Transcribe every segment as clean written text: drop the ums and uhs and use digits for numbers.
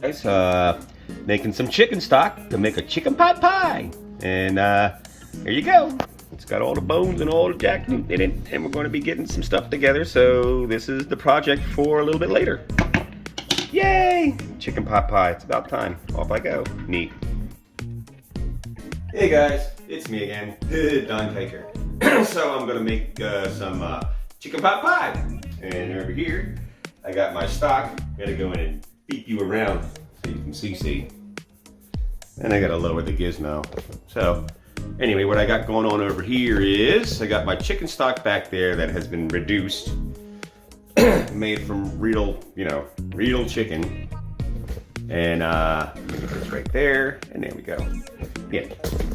Guys, making some chicken stock to make a chicken pot pie. And here you go. It's got all the bones and all the jackfruit in it. And we're going to be getting some stuff together. So this is the project for a little bit later. Yay! Chicken pot pie. It's about time. Off I go. Neat. Hey guys, it's me again, Don Piker. So I'm going to make some chicken pot pie. And over here, I got my stock. Gotta go in and beat you around so you can see. And I gotta lower the gizmo. So anyway, what I got going on over here is I got my chicken stock back there that has been reduced, made from real chicken. And let me get this right there, and there we go. Yeah.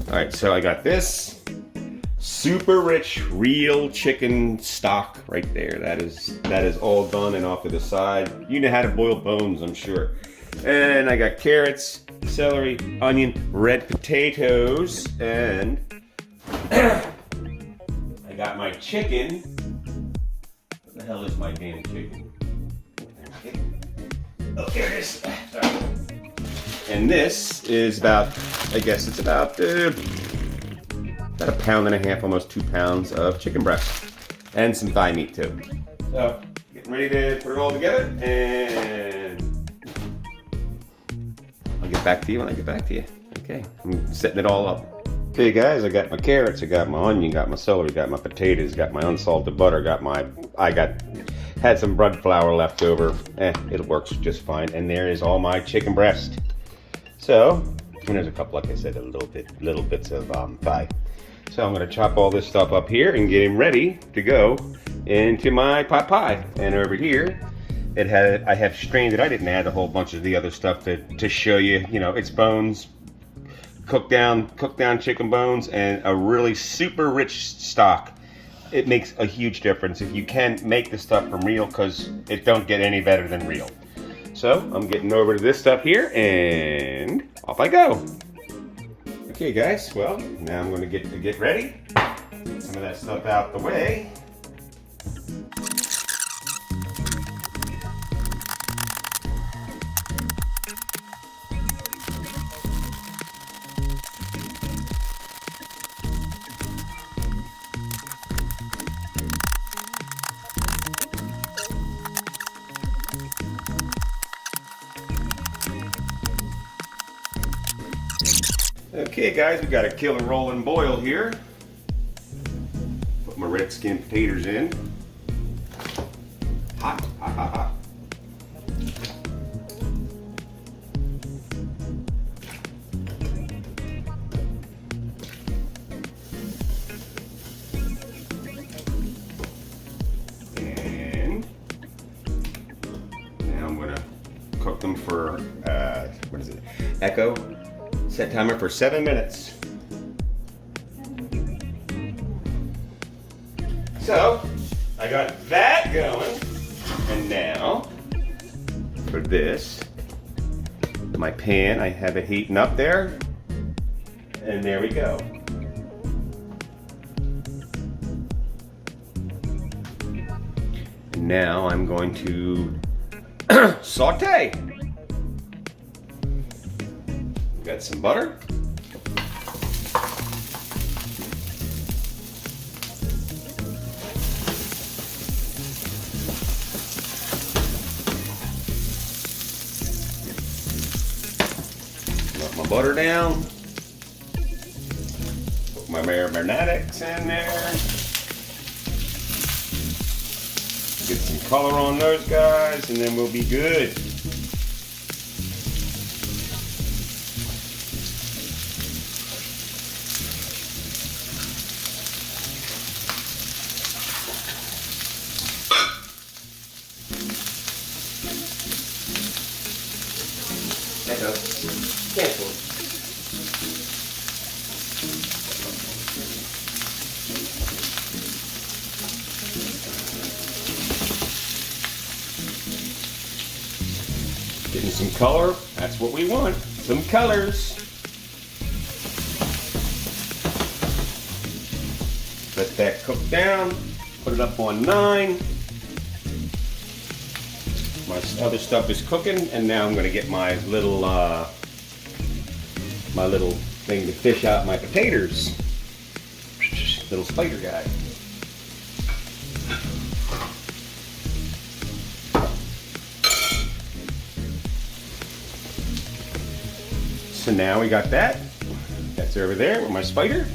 All right, so I got this super rich real chicken stock right there. That is all done and off to the side. You know how to boil bones, I'm sure. And I got carrots, celery, onion, red potatoes, and I got my chicken. What the hell is my damn chicken? Oh, here it is. Sorry. And this is about, I guess it's about a pound and a half, almost 2 pounds of chicken breast. And some thigh meat too. So, getting ready to put it all together, and I'll get back to you when I get back to you. Okay, I'm setting it all up. Okay guys, I got my carrots, I got my onion, got my celery, got my potatoes, got my unsalted butter, had some bread flour left over. It works just fine. And there is all my chicken breast. So, and there's a couple, like I said, little bits of thigh. So I'm gonna chop all this stuff up here and get him ready to go into my pot pie. And over here, I have strained it. I didn't add a whole bunch of the other stuff to show you. You know, it's bones, cooked down chicken bones, and a really super rich stock. It makes a huge difference if you can make the stuff from real, because it don't get any better than real. So I'm getting over to this stuff here, and off I go. Okay guys, well, now I'm going to get ready. Some of that stuff out the way. Okay guys, we got a kill and roll and boil here. Put my red skin potatoes in. Hot, hot, hot, hot. And now I'm gonna cook them for, what is it? Echo. Set timer for 7 minutes. So, I got that going. And now, for this, my pan, I have it heating up there. And there we go. And now I'm going to saute. Got some butter. Let my butter down. Put my marinades in there. Get some color on those guys, and then we'll be good. Cancel. Getting some color. That's what we want. Some colors. Let that cook down. Put it up on 9. My other stuff is cooking, and now I'm going to get my little thing to fish out my potatoes. Little spider guy. So now we got that. That's over there with my spider.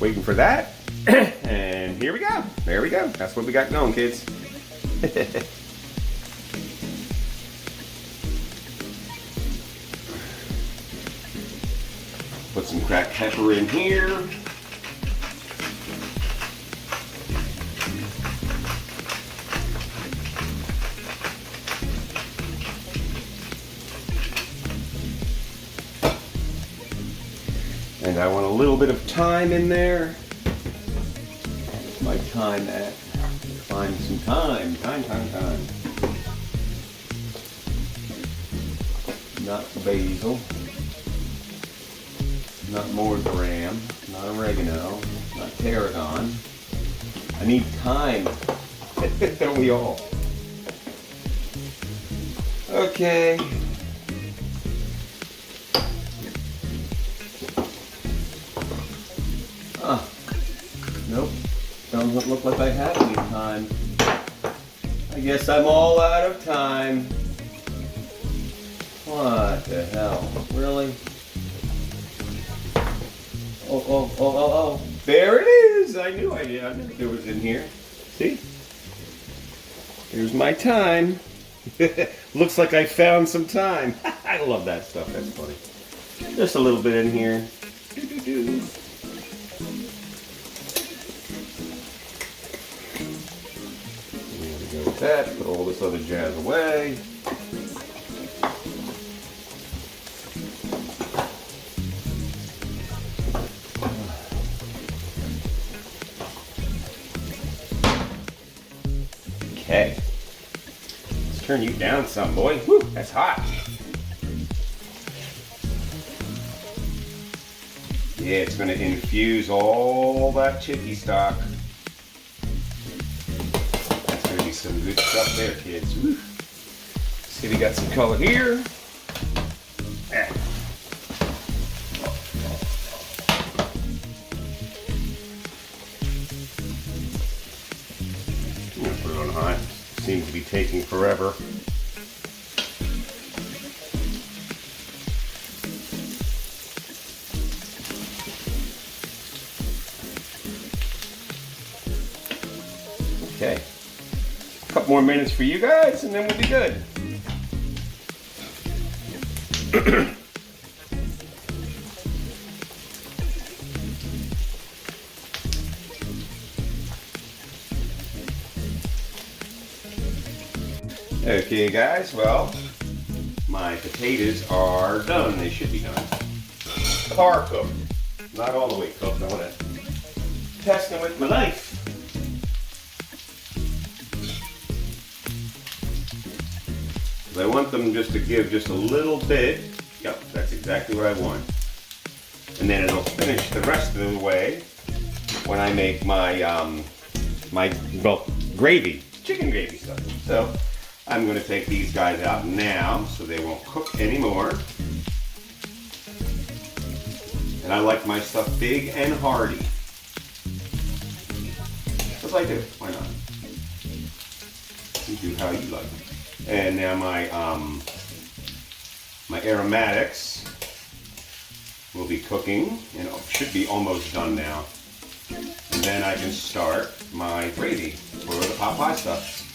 Waiting for that. And here we go. There we go. That's what we got going, kids. Put some cracked pepper in here. And I want a little bit of thyme in there. Where's my thyme at? Find some thyme. Thyme. Not basil. Not marjoram. Not oregano. Not tarragon. I need thyme. Don't we all? Okay. Nope, doesn't look like I have any time. I guess I'm all out of time. What the hell? Really? Oh. There it is! I knew it was in here. See? Here's my time. Looks like I found some time. I love that stuff, that's funny. Just a little bit in here. Doo-doo-doo. That, put all this other jazz away. Okay. Let's turn you down some, boy. Woo, that's hot. Yeah, it's going to infuse all that chicky stock. Some good stuff there, kids. Woo. See, we got some color here. I'm gonna put it on high. Seems to be taking forever. Okay. A couple more minutes for you guys, and then we'll be good. Okay, guys, well, my potatoes are done. They should be done. Par cooked. Not all the way cooked. I want to test them with my knife. I want them just to give just a little bit. Yep, that's exactly what I want. And then it'll finish the rest of the way when I make my gravy, chicken gravy stuff. So I'm going to take these guys out now so they won't cook anymore. And I like my stuff big and hearty. Just like this. Why not? You do how you like it. And now my aromatics will be cooking, and it should be almost done now. And then I can start my gravy for the pot pie stuff.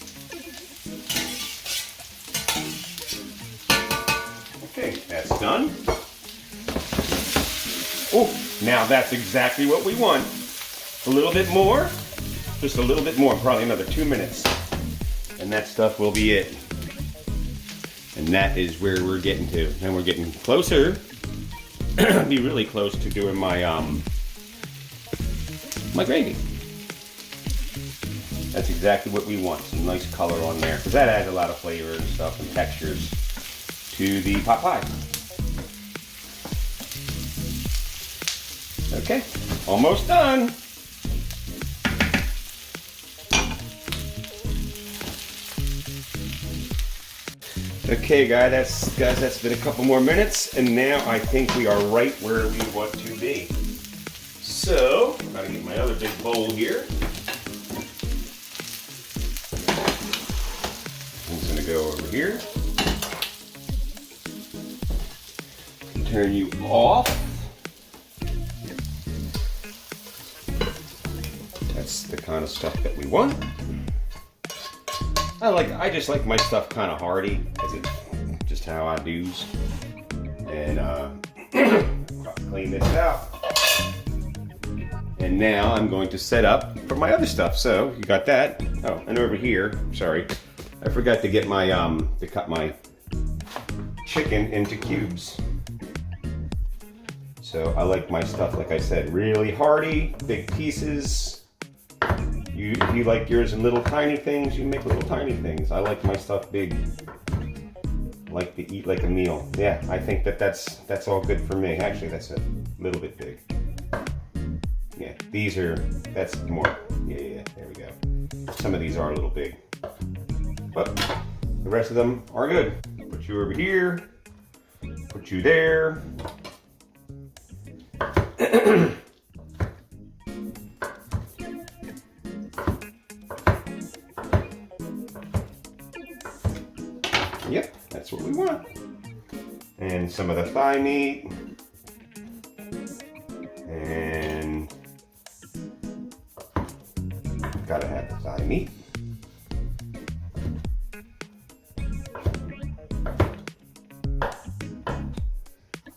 Okay, that's done. Oh, now that's exactly what we want. A little bit more, just a little bit more, probably another 2 minutes. And that stuff will be it. And that is where we're getting to. And we're getting closer. Be really close to doing my my gravy. That's exactly what we want. Some nice color on there. Because that adds a lot of flavor and stuff and textures to the pot pie. Okay, almost done. Okay, guys, that's been a couple more minutes, and now I think we are right where we want to be. So, I'm gonna get my other big bowl here. I'm just gonna go over here. Turn you off. That's the kind of stuff that we want. I just like my stuff kind of hearty, because it's just how I do. And clean this out. And now I'm going to set up for my other stuff. So you got that. Oh, and over here, sorry, I forgot to get my to cut my chicken into cubes. So I like my stuff, like I said, really hearty, big pieces. If you like yours in little tiny things, you make little tiny things. I like my stuff big. I like to eat like a meal. Yeah, I think that's all good for me. Actually, that's a little bit big. Yeah, that's more. Yeah, there we go. Some of these are a little big. But the rest of them are good. Put you over here. Put you there. Yep, that's what we want. And some of the thigh meat. And gotta have the thigh meat.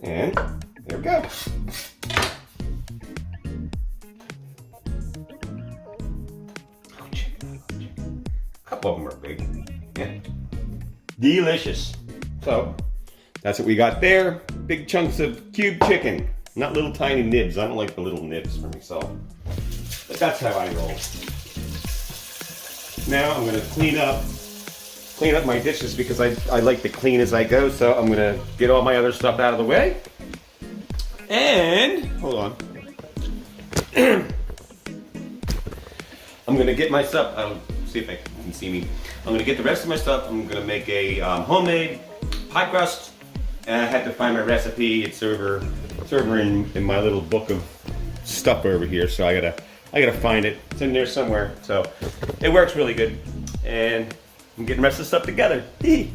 And there we go. A couple of them are big. Yeah. Delicious. So that's what we got there. Big chunks of cube chicken. Not little tiny nibs. I don't like the little nibs for myself. But that's how I roll. Now I'm gonna clean up my dishes because I like to clean as I go. So I'm gonna get all my other stuff out of the way. And hold on. I'm gonna get my stuff. See if I can see me. I'm gonna get the rest of my stuff. I'm gonna make a homemade pie crust. And I had to find my recipe. It's over in my little book of stuff over here. So I gotta find it. It's in there somewhere. So it works really good. And I'm getting the rest of the stuff together. Beep.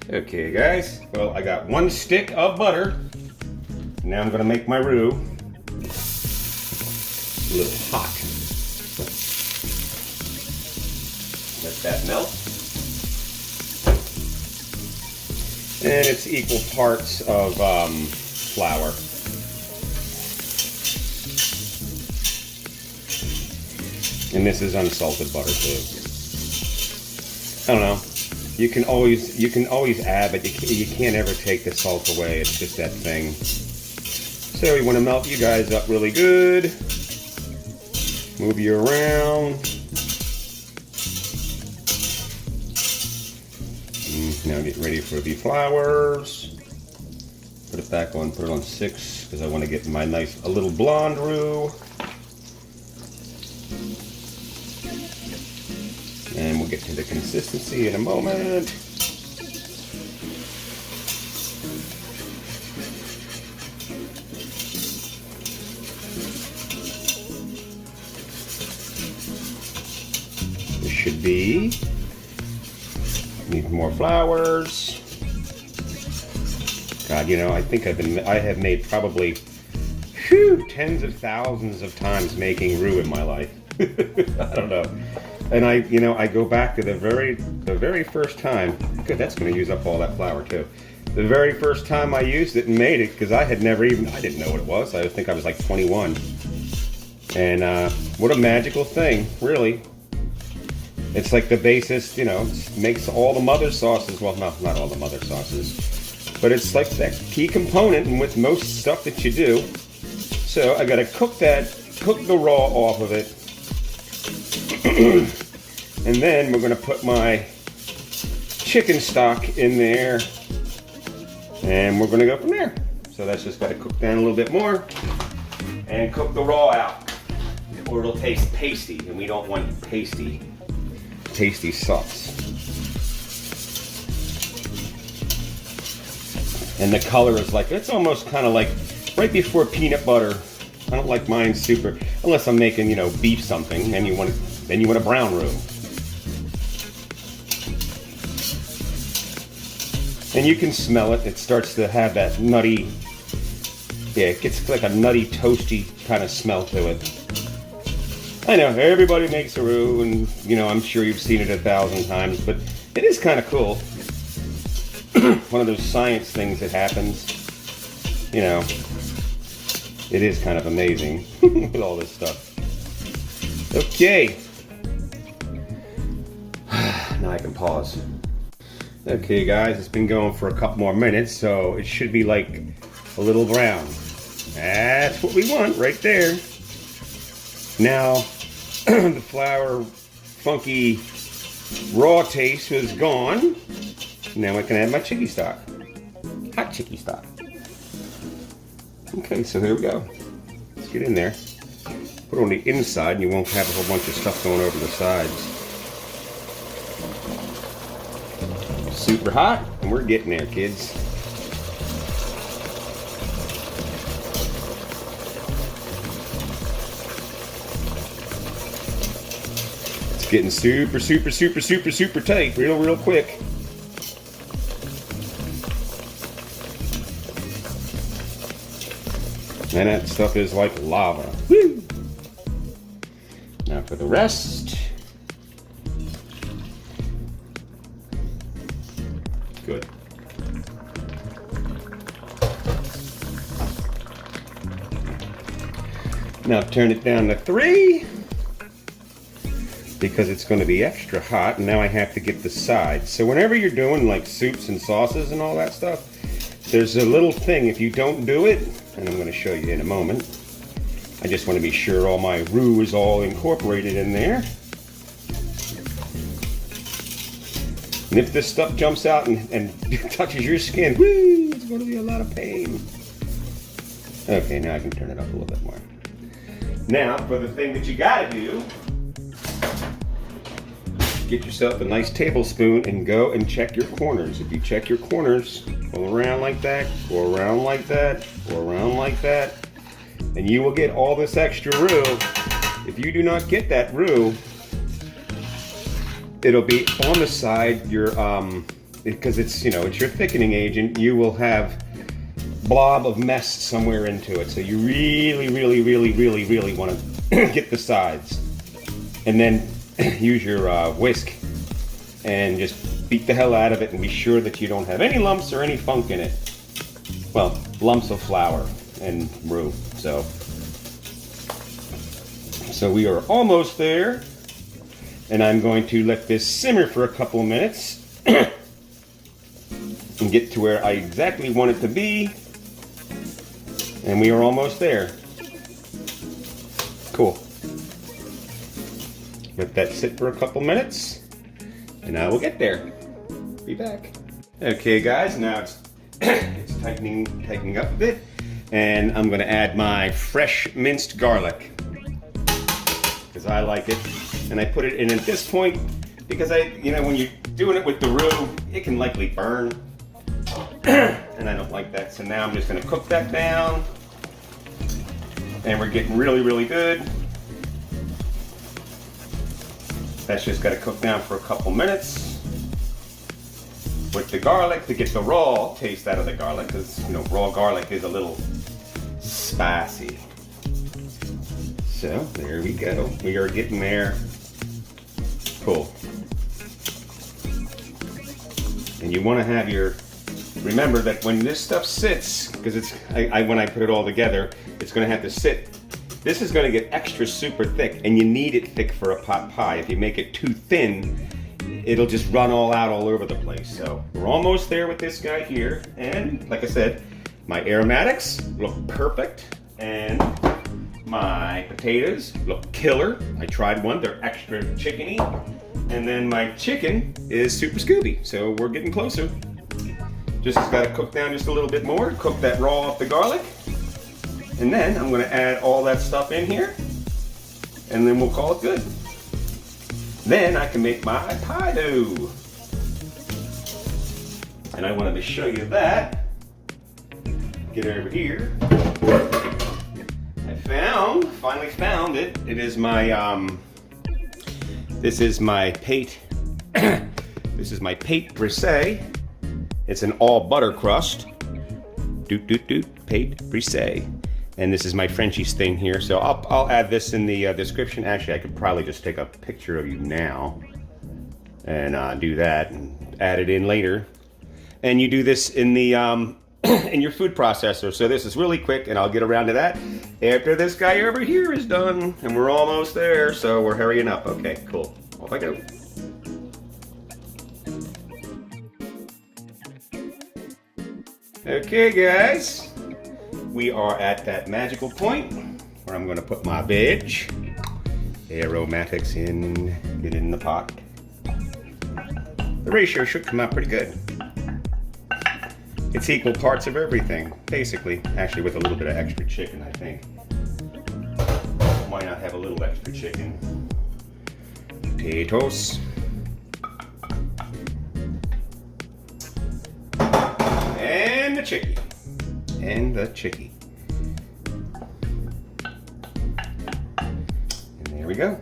Okay, guys. Well, I got 1 stick of butter. Now I'm gonna make my roux. A little hot. Let that melt. And it's equal parts of flour. And this is unsalted butter too. I don't know. You can always add, but you can't ever take the salt away. It's just that thing. So you want to melt you guys up really good. Move you around. Now get ready for the flours. Put it back on, put it on 6 because I want to get my nice, a little blonde roux. And we'll get to the consistency in a moment. This should be. Need more flours. God, you know, I think I have made probably tens of thousands of times making roux in my life. I don't know. And I go back to the very first time. Good, that's going to use up all that flour too. The very first time I used it and made it, because I didn't know what it was. I think I was like 21. And what a magical thing, really. It's like the basis, it makes all the mother sauces. Well, no, not all the mother sauces, but it's like that key component and with most stuff that you do. So I got to cook the raw off of it. And then we're going to put my chicken stock in there and we're going to go from there. So that's just got to cook down a little bit more and cook the raw out or it'll taste pasty, and we don't want tasty sauce. And the color is like, it's almost kind of like right before peanut butter. I don't like mine super, unless I'm making, you know, beef something, and then you want a brown roux. And you can smell it. It starts to have that nutty, yeah, it gets like a nutty, toasty kind of smell to it. I know, everybody makes a roux, and, you know, I'm sure you've seen it 1,000 times, but it is kind of cool. One of those science things that happens, you know, it is kind of amazing with all this stuff. Okay. Now I can pause. Okay guys, it's been going for a couple more minutes, so it should be like a little brown. That's what we want right there. Now, the flour funky raw taste is gone. Now I can add my chicky stock. Hot chicky stock. Okay, so here we go. Let's get in there. Put it on the inside and you won't have a whole bunch of stuff going over the sides. Super hot, and we're getting there, kids. It's getting super, super, super, super, super tight, real quick. And that stuff is like lava. Woo! Now for the rest. Good. Now turn it down to 3 because it's going to be extra hot, and now I have to get the sides. So whenever you're doing like soups and sauces and all that stuff, there's a little thing, if you don't do it, and I'm going to show you in a moment. I just want to be sure all my roux is all incorporated in there. And if this stuff jumps out and touches your skin, whoo, it's going to be a lot of pain. Okay, now I can turn it up a little bit more. Now, for the thing that you got to do, get yourself a nice tablespoon and go and check your corners. If you check your corners, go around like that, go around like that, go around like that, and you will get all this extra roux. If you do not get that roux, it'll be on the side, because it's, you know, it's your thickening agent, you will have blob of mess somewhere into it. So you really want to get the sides. And then use your whisk and just beat the hell out of it and be sure that you don't have any lumps or any funk in it. Well, lumps of flour and roux. So we are almost there. And I'm going to let this simmer for a couple of minutes and get to where I exactly want it to be. And we are almost there. Cool. Let that sit for a couple minutes and I will get there. Be back. Okay guys, now it's tightening up a bit, and I'm going to add my fresh minced garlic because I like it. And I put it in at this point because when you're doing it with the roux, it can likely burn. And I don't like that. So now I'm just going to cook that down. And we're getting really good. That's just got to cook down for a couple minutes with the garlic to get the raw taste out of the garlic, because raw garlic is a little spicy. So there we go. We are getting there. Cool. And you want to have remember that when this stuff sits, because when I put it all together, it's going to have to sit. This is going to get extra super thick, and you need it thick for a pot pie. If you make it too thin, it'll just run all over the place. So we're almost there with this guy here. And like I said, my aromatics look perfect, and my potatoes look killer. I tried one, they're extra chickeny. And then my chicken is super Scooby. So we're getting closer. Just got to cook down just a little bit more, cook that raw off the garlic. And then I'm going to add all that stuff in here, and then we'll call it good. Then I can make my pie dough. And I wanted to show you that get over here. Finally found it. It is my, this is my Pâte, this is my Pâte Brisée. It's an all butter crust. Pâte Brisée. And this is my Frenchies thing here. So I'll add this in the description. Actually, I could probably just take a picture of you now and do that and add it in later. And you do this in the in your food processor. So this is really quick, and I'll get around to that after this guy over here is done. And we're almost there, so we're hurrying up. Okay, cool. Off I go. Okay, guys. We are at that magical point where I'm going to put my veg aromatics in, get it in the pot. The ratio should come out pretty good. It's equal parts of everything, basically. Actually, with a little bit of extra chicken, I think. Why not have a little extra chicken? Potatoes. And the chicken. And the chickie. And there we go.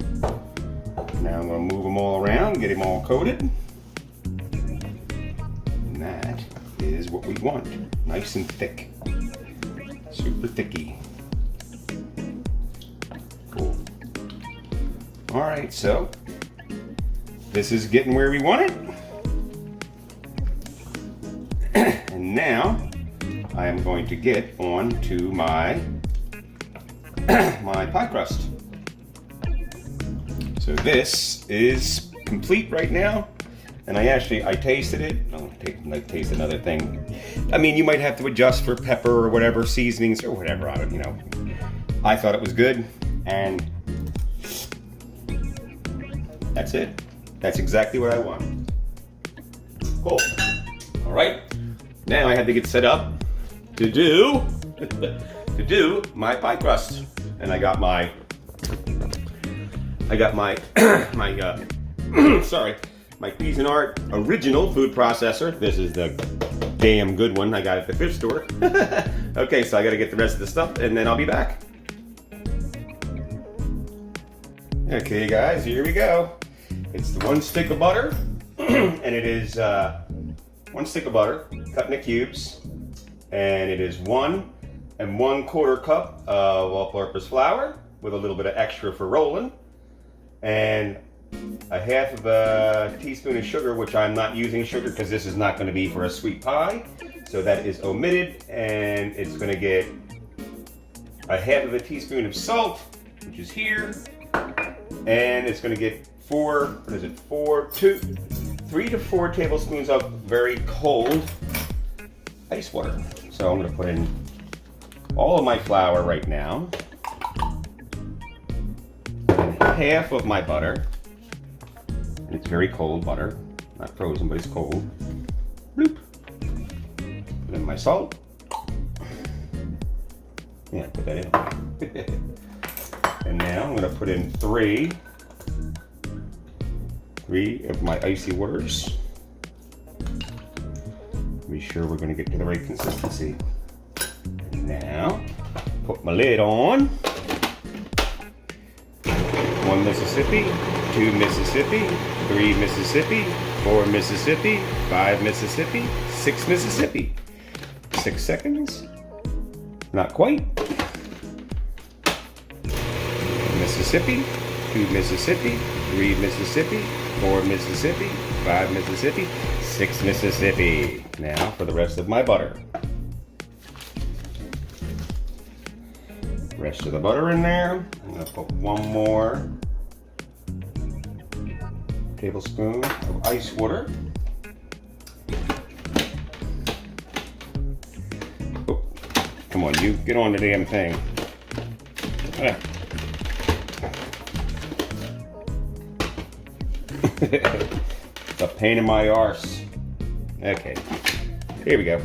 Now I'm going to move them all around, get them all coated. And that is what we want. Nice and thick. Super thicky. Cool. Alright, so this is getting where we want it. And now I am going to get on to my my pie crust. So this is complete right now, and I tasted it. I'll taste another thing. I mean, you might have to adjust for pepper or whatever seasonings or whatever. I don't, you know. I thought it was good, and that's it. That's exactly what I want. Cool. All right. Now I have to get set up to do my pie crust, and I got my sorry, my Cuisinart original food processor. This is the damn good one I got at the thrift store. Okay, so I got to get the rest of the stuff, and then I'll be back. Okay, guys, here we go. It's the 1 stick of butter, and it is 1 stick of butter cut into cubes. And it is 1 1/4 cup of all-purpose flour with a little bit of extra for rolling, and a 1/2 teaspoon of sugar, which I'm not using sugar because this is not going to be for a sweet pie, so that is omitted. And it's going to get a 1/2 teaspoon of salt, which is here, and it's going to get 3 to 4 tablespoons of very cold ice water. So I'm going to put in all of my flour right now, and 1/2 of my butter, and it's very cold butter, not frozen, but it's cold. Bloop. Put in my salt. Yeah, put that in. And now I'm going to put in 3 of my icy waters. Be sure we're going to get to the right consistency. Now, put my lid on. 1 Mississippi, 2 Mississippi, 3 Mississippi, 4 Mississippi, 5 Mississippi, 6 Mississippi. 6 seconds. Not quite. Mississippi, 2 Mississippi, 3 Mississippi, 4 Mississippi, 5 Mississippi, 6 Mississippi. Now for the rest of my butter. Rest of the butter in there. I'm going to put 1 more tablespoon of ice water. Oh, come on, you get on the damn thing. Ah. It's a pain in my arse. Okay, here we go.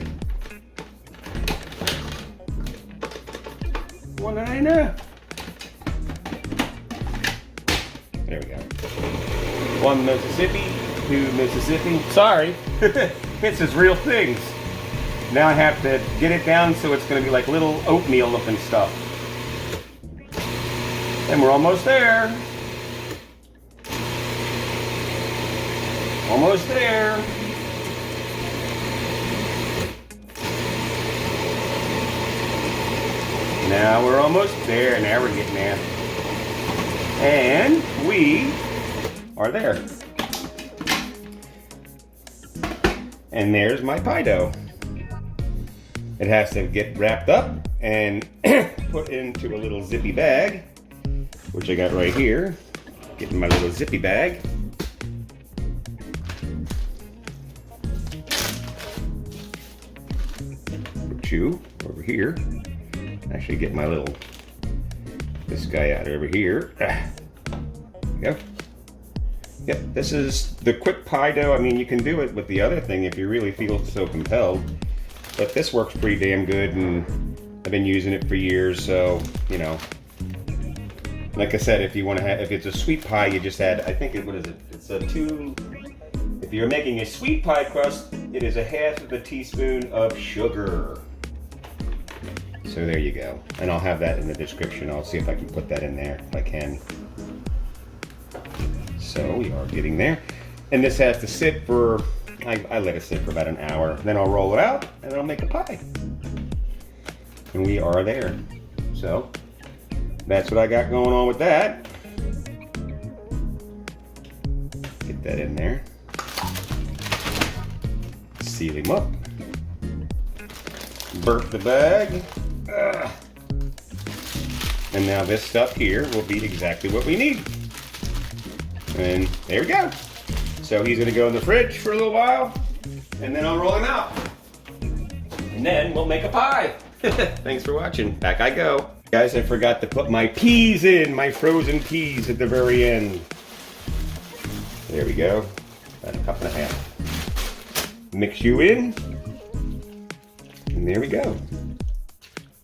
1 There we go. 1 Mississippi, 2 Mississippi. Sorry, this is real things. Now I have to get it down so it's going to be like little oatmeal looking stuff. And we're almost there. Almost there. Now we're almost there. Now we're getting there. And we are there. And there's my pie dough. It has to get wrapped up and put into a little zippy bag, which I got right here. Getting my little zippy bag. Put you over here. Actually get my little, this guy out over here. There we go. Yep, this is the quick pie dough. I mean, you can do it with the other thing if you really feel so compelled. But this works pretty damn good, and I've been using it for years, so, you know. Like I said, if you want to have, if it's a sweet pie, you just add, I think, what is it? It's a if you're making a sweet pie crust, it is a half of a teaspoon of sugar. So there you go. And I'll have that in the description. I'll see if I can put that in there, if I can. So we are getting there. And this has to sit for, I let it sit for about an hour. Then I'll roll it out, and then I'll make a pie. And we are there. So that's what I got going on with that. Get that in there. Seal him up. Burp the bag. And now this stuff here will be exactly what we need. And there we go. So he's gonna go in the fridge for a little while, and then I'll roll him out. And then we'll make a pie. Thanks for watching. Back I go. Guys, I forgot to put my peas in, my frozen peas at the very end. There we go. About a cup and a half. Mix you in. And there we go.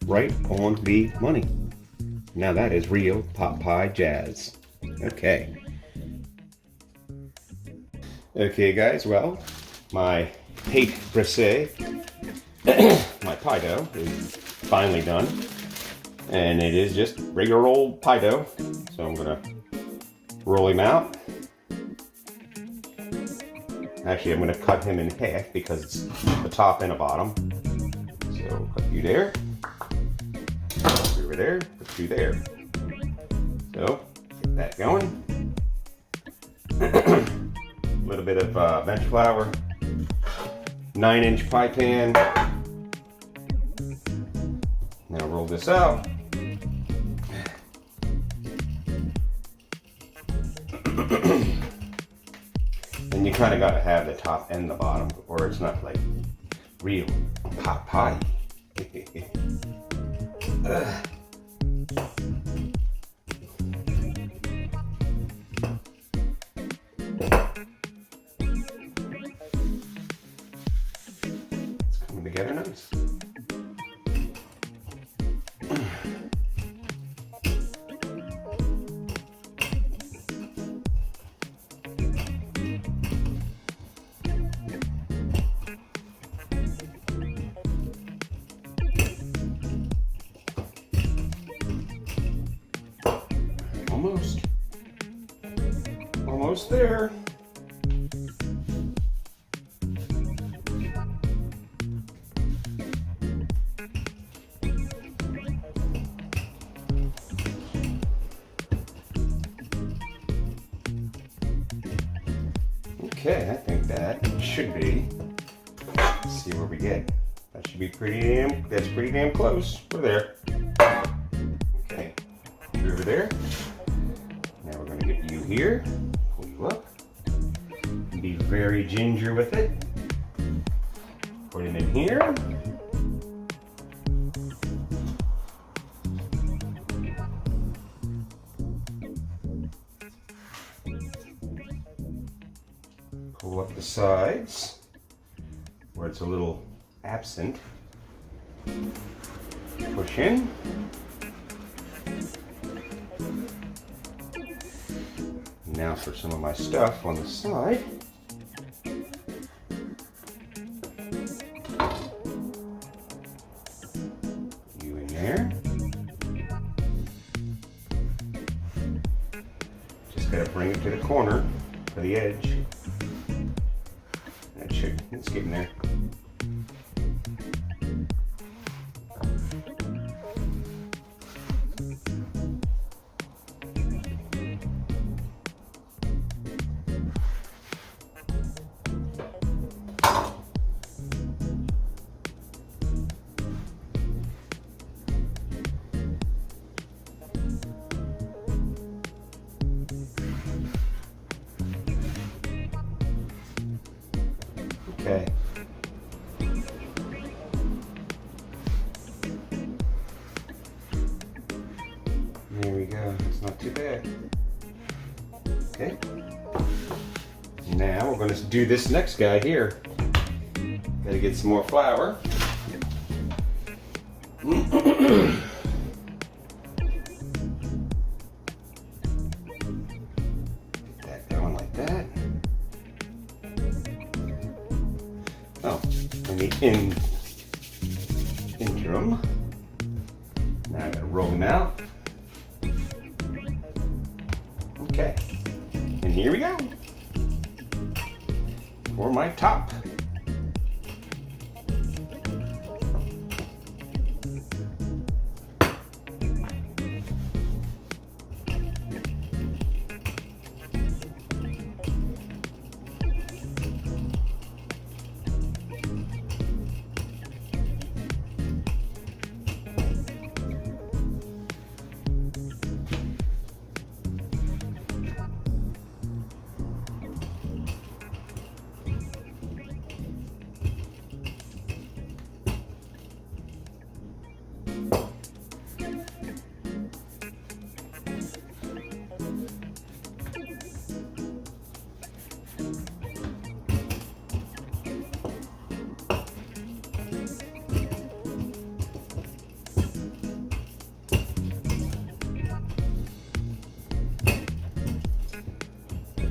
Right on the money. Now that is real pot pie jazz. Okay. Okay guys, well, my Pâte Brisée, my pie dough is finally done. And it is just regular old pie dough. So I'm gonna roll him out. Actually, I'm gonna cut him in half because it's the top and the bottom. So cut you there. Over there, put you there. So, get that going. A little bit of bench flour. 9-inch pie pan. Now roll this out. And you kind of got to have the top and the bottom, or it's not like real pot pie. It's coming together nice. Almost there. Okay, I think that should be. Let's see where we get. That should be that's pretty damn close. We're there. Okay, you're over there. Now we're going to get you here. Pull you up. Be very ginger with it. Put him in here. Pull up the sides where it's a little absent. Push in. Now for some of my stuff on the side. gotta bring it to the corner, to the edge. It's getting there. Okay. There we go. It's not too bad. Okay. Now we're going to do this next guy here. Got to get some more flour. Get that going like that. Oh, and the interim. Now I gotta roll them out. Okay, and here we go for my top.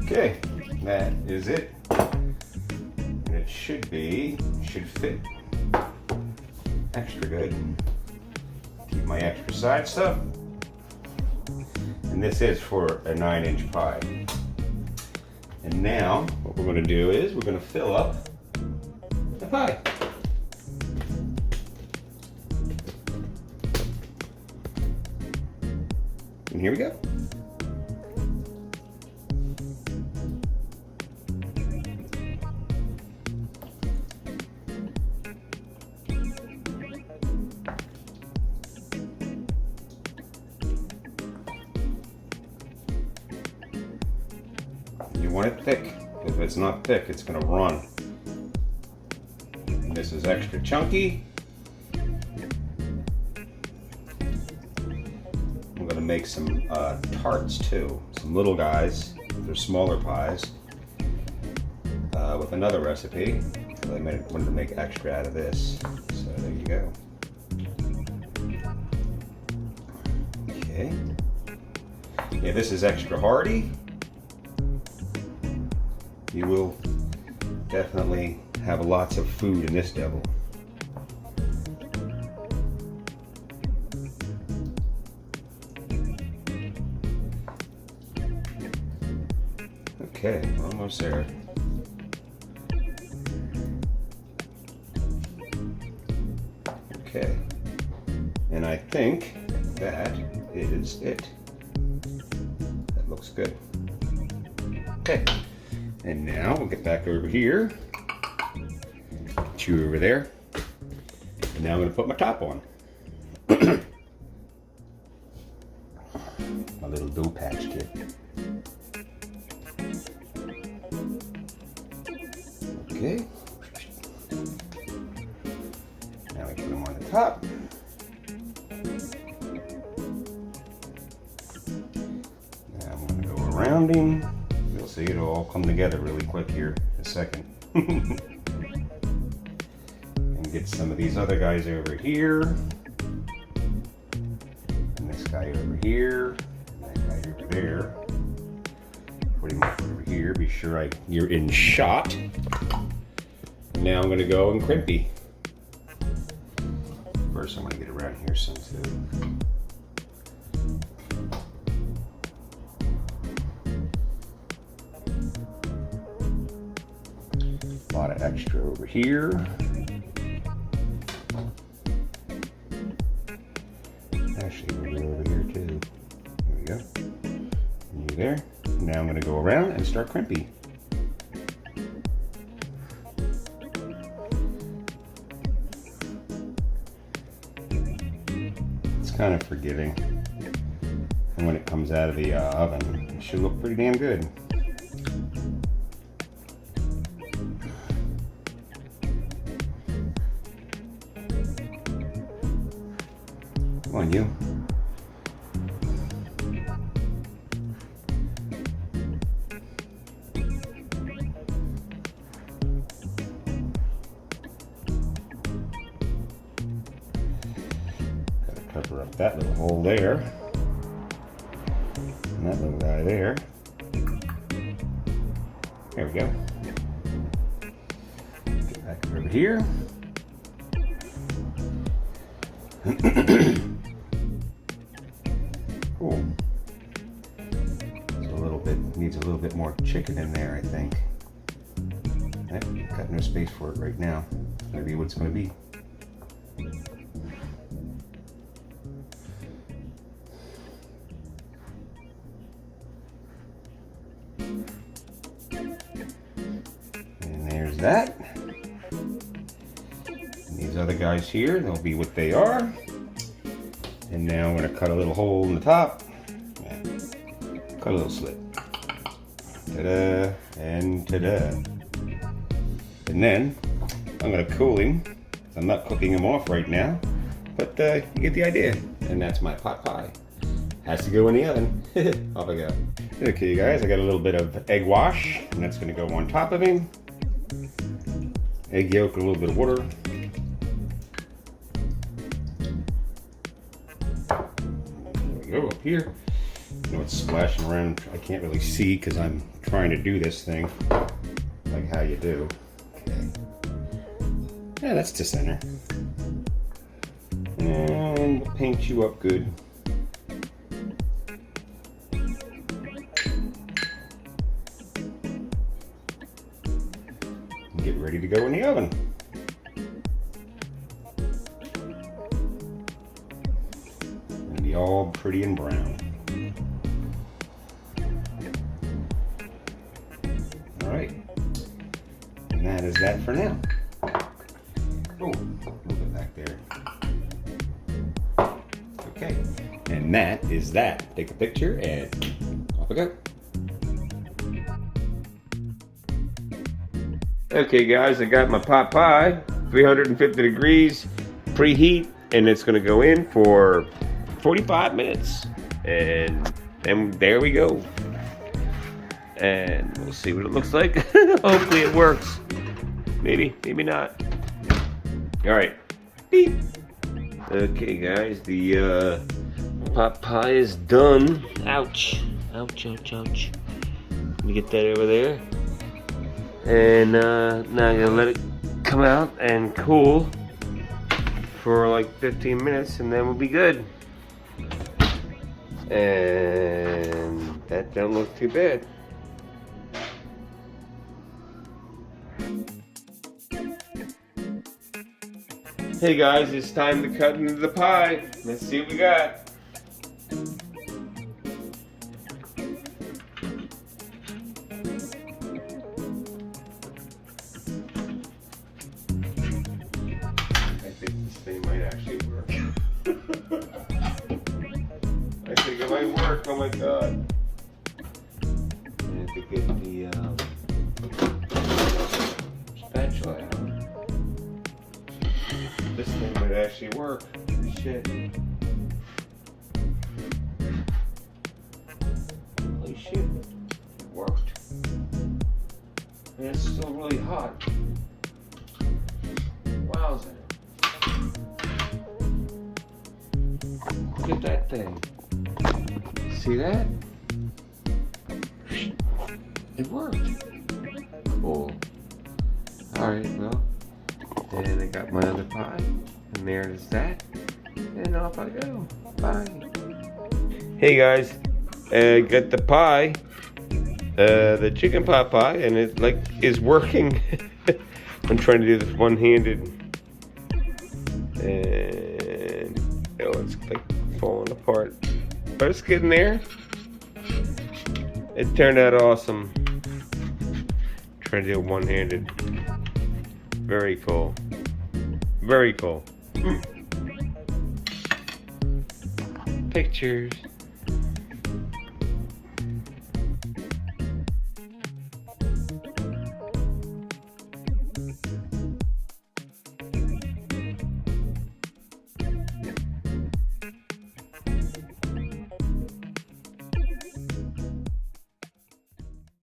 Okay, that is it. And it should fit extra good. Keep my extra side stuff. And this is for a 9-inch pie. And now, what we're going to do is we're going to fill up the pie. And here we go. You want it thick. If it's not thick, it's going to run. And this is extra chunky. I'm going to make some tarts too. Some little guys. They're smaller pies. With another recipe. I wanted to make extra out of this. So there you go. Okay. Yeah, this is extra hearty. You will definitely have lots of food in this devil. Okay, almost there. Okay, and I think that is it. That looks good. Okay. And now we'll get back over here, chew over there, and now I'm going to put my top on. My little dough patch kit. Okay. Now we put them on the top. Now I'm going to go around him. You'll see it'll all come together really quick here in a second. And get some of these other guys over here. And this guy over here. And that guy over there. Put him over here. Be sure you're in shot. And now I'm going to go and crimpy. First I'm going to get around here some too. of extra over here. Actually, we'll go over here too. There we go. And you there. Now I'm going to go around and start crimpy. It's kind of forgiving. And when it comes out of the oven, it should look pretty damn good. Come on, you. Gotta cover up that little hole there. And that little guy there. There we go. Get back over here. Cool. So needs a little bit more chicken in there, I think. Got no space for it right now. It's gonna be what it's gonna be. And there's that. And these other guys here, they'll be what they are. And now I'm gonna cut a little hole in the top. Cut a little slit. Ta-da, and ta-da. And then I'm gonna cool him. I'm not cooking him off right now, but you get the idea. And that's my pot pie. Has to go in the oven. Off I go. Okay, guys, I got a little bit of egg wash, and that's gonna go on top of him. Egg yolk, a little bit of water. There we go, up here. You know, it's splashing around. I can't really see because I'm trying to do this thing like how you do. Okay. Yeah, that's to center. And we'll paint you up good. And get ready to go in the oven. It'll be all pretty and brown. Alright, and that is that for now. Oh, a little bit back there. Okay, and that is that. Take a picture and off we go. Okay guys, I got my pot pie, 350 degrees, preheat, and it's gonna go in for 45 minutes. And then there we go. And we'll see what it looks like. Hopefully it works. Maybe, maybe not. Alright. Beep. Okay guys, the pot pie is done. Ouch. Ouch, ouch, ouch. Let me get that over there. And now I'm gonna let it come out and cool for like 15 minutes and then we'll be good. And that don't look too bad. Hey guys, it's time to cut into the pie. Let's see what we got. I think this thing might actually work. I think it might work, oh my god. I have to get the spatula out. This thing might actually work. Shit. Holy shit. It worked. And it's still really hot. Wowza. Look at that thing. See that? It worked. Cool. Alright, well. And I got my other pie, and there's that, and off I go. Bye. Hey guys, got the pie, the chicken pot pie, and it like is working. I'm trying to do this one-handed, and it's like falling apart, but it's getting there. It turned out awesome. Trying to do it one-handed. Very cool. Very cool. Pictures.